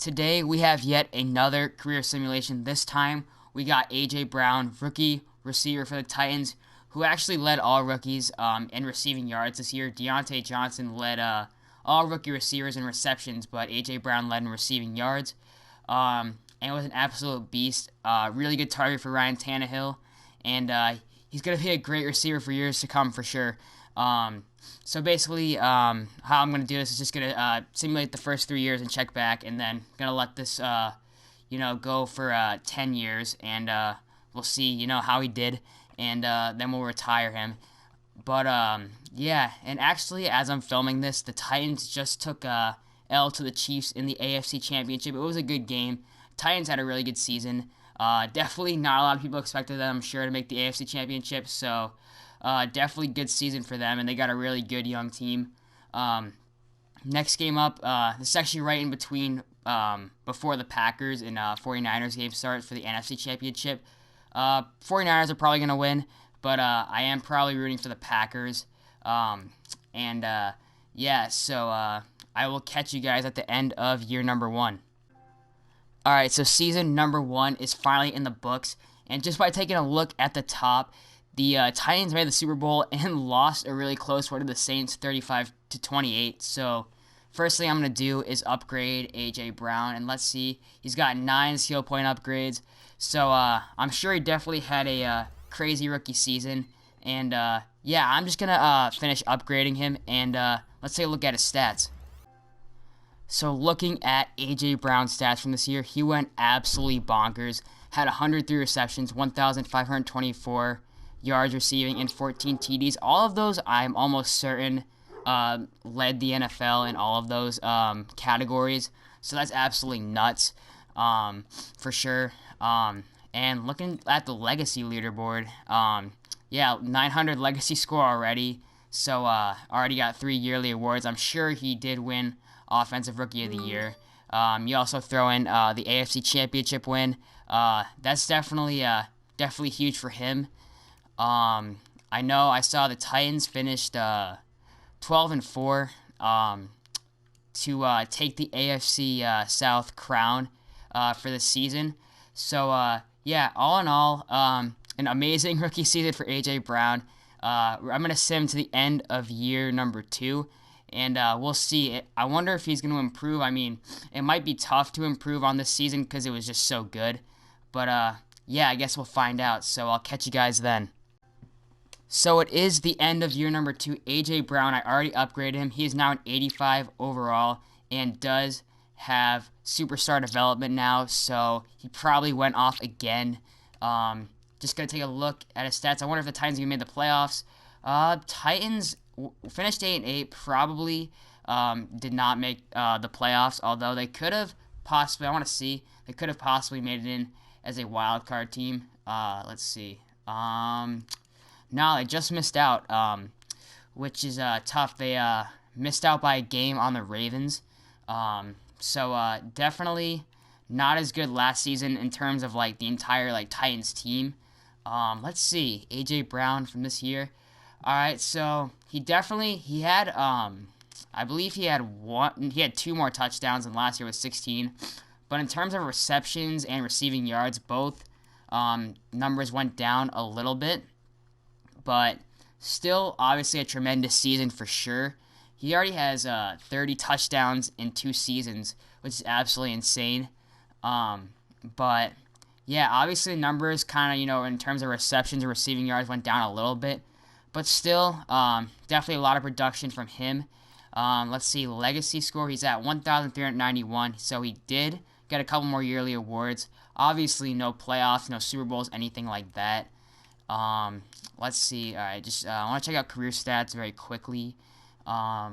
Today we have yet another career simulation. This time we got A.J. Brown, rookie receiver for the Titans, who actually led all rookies in receiving yards this year. Deontay Johnson led all rookie receivers in receptions, but A.J. Brown led in receiving yards. And was an absolute beast. Really good target for Ryan Tannehill, and he's going to be a great receiver for years to come for sure. So basically, how I'm going to do this is just going to simulate the first 3 years and check back, and then going to let this, go for 10 years, and we'll see, how he did, and then we'll retire him. But, yeah, and actually, as I'm filming this, the Titans just took L to the Chiefs in the AFC Championship. It was a good game. Titans had a really good season. Definitely not a lot of people expected them, I'm sure, to make the AFC Championship, so definitely good season for them, and they got a really good young team. Next game up, this is actually right in between before the Packers and 49ers game starts for the NFC Championship. 49ers are probably going to win, but I am probably rooting for the Packers. Yeah, so I will catch you guys at the end of year number 1. Alright, so season number 1 is finally in the books, and just by taking a look at the top, the Titans made the Super Bowl and lost a really close one to the Saints, 35-28. So, first thing I'm going to do is upgrade A.J. Brown, and let's see, he's got 9 skill point upgrades, so I'm sure he definitely had a crazy rookie season, and yeah, I'm just going to finish upgrading him, and let's take a look at his stats. So looking at A.J. Brown's stats from this year, he went absolutely bonkers. Had 103 receptions, 1,524 yards receiving, and 14 TDs. All of those, I'm almost certain, led the NFL in all of those categories. So that's absolutely nuts, for sure. And looking at the legacy leaderboard, yeah, 900 legacy score already. So already got 3 yearly awards. I'm sure he did win Offensive Rookie of the Year. You also throw in the AFC Championship win. That's definitely huge for him. I know I saw the Titans finished 12-4 to take the AFC South crown for the season. So yeah, all in all, an amazing rookie season for A.J. Brown. I'm gonna sim to the end of year number 2. And we'll see. I wonder if he's going to improve. I mean, it might be tough to improve on this season because it was just so good. But, yeah, I guess we'll find out. So I'll catch you guys then. So it is the end of year number 2. A.J. Brown, I already upgraded him. He is now an 85 overall and does have superstar development now. So he probably went off again. Just going to take a look at his stats. I wonder if the Titans even made the playoffs. Titans finished 8-8, probably did not make the playoffs, although they could have possibly, I want to see, they could have possibly made it in as a wild card team. Let's see. No, they just missed out, which is tough. They missed out by a game on the Ravens. So definitely not as good last season in terms of like the entire like Titans team. Let's see. A.J. Brown from this year. All right, so he had I believe he had 2 more touchdowns than last year with 16. But in terms of receptions and receiving yards, both numbers went down a little bit. But still, obviously a tremendous season for sure. He already has 30 touchdowns in 2 seasons, which is absolutely insane. But yeah, obviously the numbers kind of, in terms of receptions and receiving yards went down a little bit. But still, definitely a lot of production from him. Let's see, legacy score, he's at 1,391, so he did get a couple more yearly awards. Obviously, no playoffs, no Super Bowls, anything like that. Let's see, all right, just I want to check out career stats very quickly. All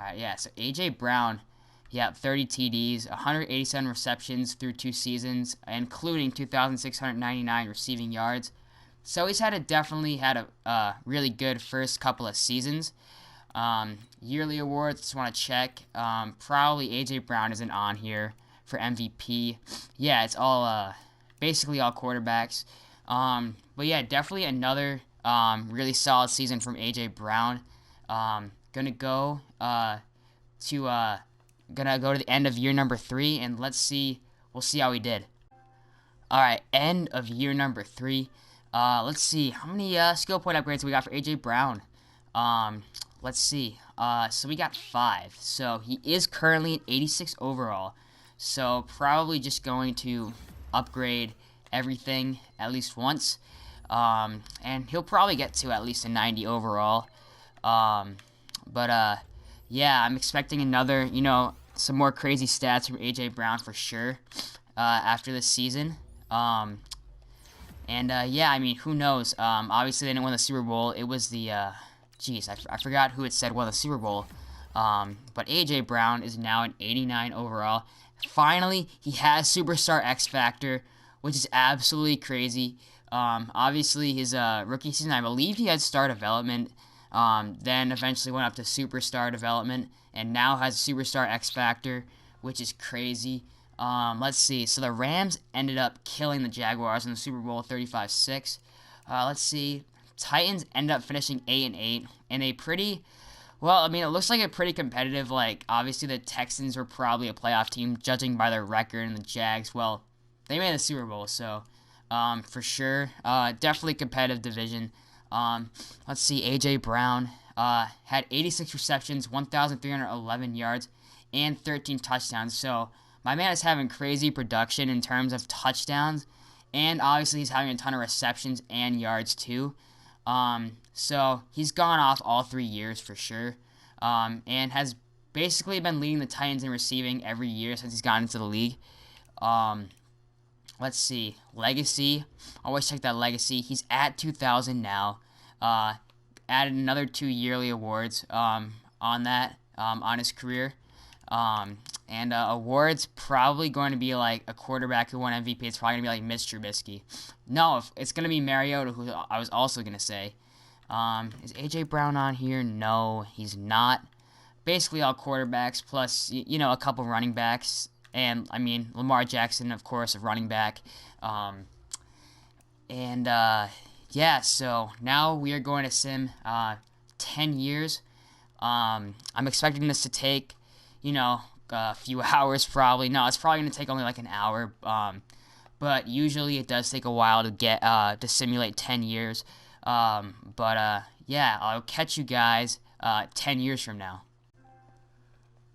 right, yeah, so A.J. Brown, yeah, 30 TDs, 187 receptions through 2 seasons, including 2,699 receiving yards. So he's definitely had a really good first couple of seasons. Yearly awards, just want to check. Probably A.J. Brown isn't on here for MVP. Yeah, it's all basically all quarterbacks. But yeah, definitely another really solid season from A.J. Brown. Gonna go to gonna go to the end of year number 3, and let's see. We'll see how he did. All right, end of year number 3. Let's see how many skill point upgrades we got for AJ Brown. Let's see. So we got 5. So he is currently an 86 overall. So probably just going to upgrade everything at least once. And he'll probably get to at least a 90 overall. Yeah, I'm expecting another, some more crazy stats from AJ Brown for sure after this season. Yeah, I mean, who knows? Obviously, they didn't win the Super Bowl. It was the, I forgot who it said won the Super Bowl. But AJ Brown is now an 89 overall. Finally, he has Superstar X Factor, which is absolutely crazy. Obviously, his rookie season, I believe he had star development, then eventually went up to Superstar development, and now has Superstar X Factor, which is crazy. Let's see. So the Rams ended up killing the Jaguars in the Super Bowl 35-6. Let's see. Titans ended up finishing 8-8 in a pretty, well, I mean, it looks like a pretty competitive, obviously the Texans were probably a playoff team, judging by their record, and the Jags, well, they made the Super Bowl, so, for sure, definitely competitive division. Let's see, AJ Brown, had 86 receptions, 1,311 yards, and 13 touchdowns, so my man is having crazy production in terms of touchdowns, and obviously he's having a ton of receptions and yards too. So he's gone off all 3 years for sure, and has basically been leading the Titans in receiving every year since he's gotten into the league. Let's see, legacy. Always check that legacy. He's at 2,000 now. Added another 2 yearly awards on that on his career. And awards probably going to be like a quarterback who won MVP. It's probably going to be like Mitch Trubisky. No, it's going to be Mariota, who I was also going to say. Is AJ Brown on here? No, he's not. Basically all quarterbacks plus, a couple running backs. And, I mean, Lamar Jackson, of course, a running back. Yeah, so now we are going to sim 10 years. I'm expecting this to take, a few hours probably. No, it's probably going to take only like an hour. But usually it does take a while to get to simulate 10 years. Yeah, I'll catch you guys 10 years from now.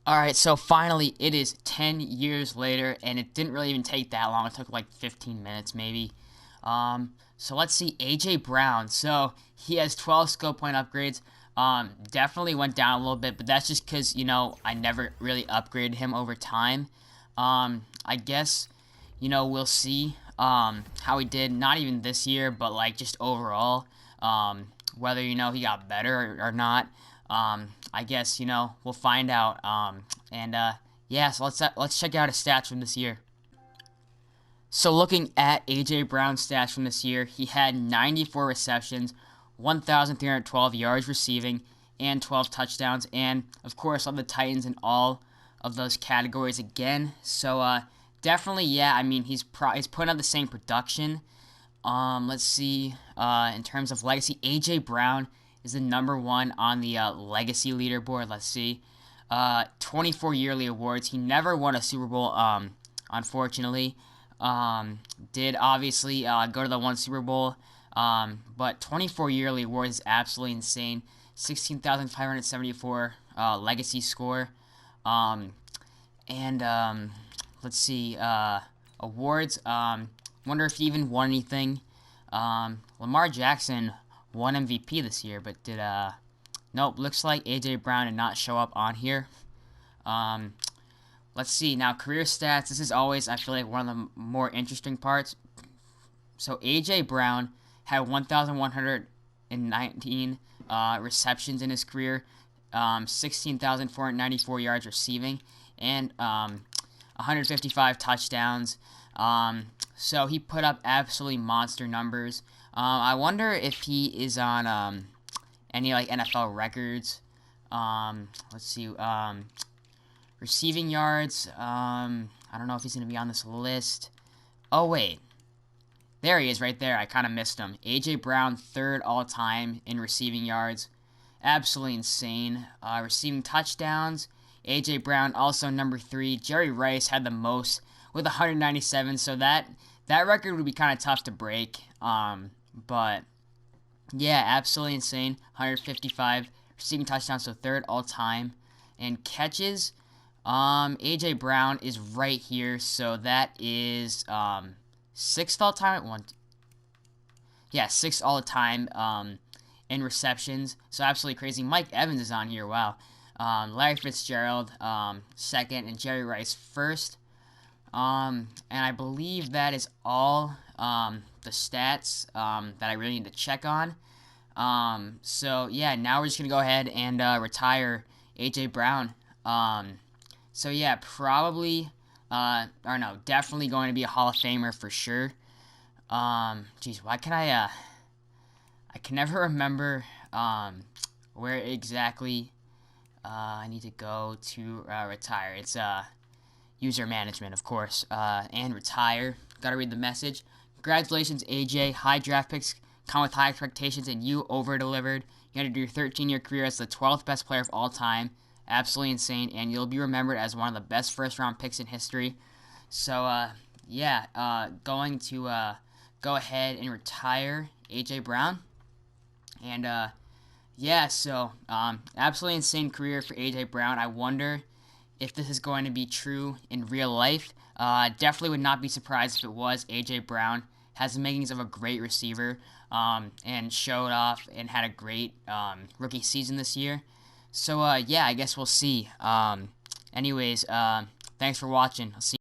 Alright, so finally it is 10 years later, and it didn't really even take that long. It took like 15 minutes maybe. So let's see, AJ Brown. So he has 12 skill point upgrades. Definitely went down a little bit, but that's just because, I never really upgraded him over time. I guess, we'll see how he did, not even this year, but like just overall, whether, he got better or not. I guess, we'll find out. Yeah, so let's check out his stats from this year. So looking at AJ Brown's stats from this year, he had 94 receptions, 1,312 yards receiving, and 12 touchdowns, and of course on the Titans in all of those categories again. So definitely, yeah, I mean he's putting up the same production. Let's see, in terms of legacy, AJ Brown is the #1 on the legacy leaderboard. Let's see, 24 yearly awards. He never won a Super Bowl, unfortunately. Did obviously go to the one Super Bowl. But 24 yearly awards is absolutely insane. 16,574 legacy score. Let's see, awards. Wonder if he even won anything. Lamar Jackson won MVP this year, but did nope. Looks like AJ Brown did not show up on here. Let's see now, career stats. This is always, I feel like, one of the more interesting parts. So AJ Brown had 1,119 receptions in his career, 16,494 yards receiving, and 155 touchdowns. So he put up absolutely monster numbers. I wonder if he is on any like NFL records. Let's see. Receiving yards. I don't know if he's gonna be on this list. Oh wait. There he is right there. I kind of missed him. AJ Brown, 3rd all-time in receiving yards. Absolutely insane. Receiving touchdowns. A.J. Brown also number 3. Jerry Rice had the most with 197, so that record would be kind of tough to break. But yeah, absolutely insane. 155 receiving touchdowns, so third all time. And catches, A.J. Brown is right here, so that is sixth all time at one. Yeah, sixth all the time in receptions. So absolutely crazy. Mike Evans is on here. Wow. Larry Fitzgerald second, and Jerry Rice first. And I believe that is all the stats that I really need to check on. So yeah, now we're just gonna go ahead and retire A.J. Brown. So yeah, probably, or no, definitely going to be a Hall of Famer for sure. Geez, why can I can never remember where exactly I need to go to retire. It's user management, of course, and retire. Gotta read the message. Congratulations, AJ. High draft picks come with high expectations, and you over-delivered. You ended your 13-year career as the 12th best player of all time. Absolutely insane, and you'll be remembered as one of the best first-round picks in history. So, yeah, going to go ahead and retire A.J. Brown. And, yeah, so absolutely insane career for A.J. Brown. I wonder if this is going to be true in real life. Definitely would not be surprised if it was. A.J. Brown has the makings of a great receiver and showed off and had a great rookie season this year. So, yeah, I guess we'll see. Anyways, thanks for watching. I'll see you.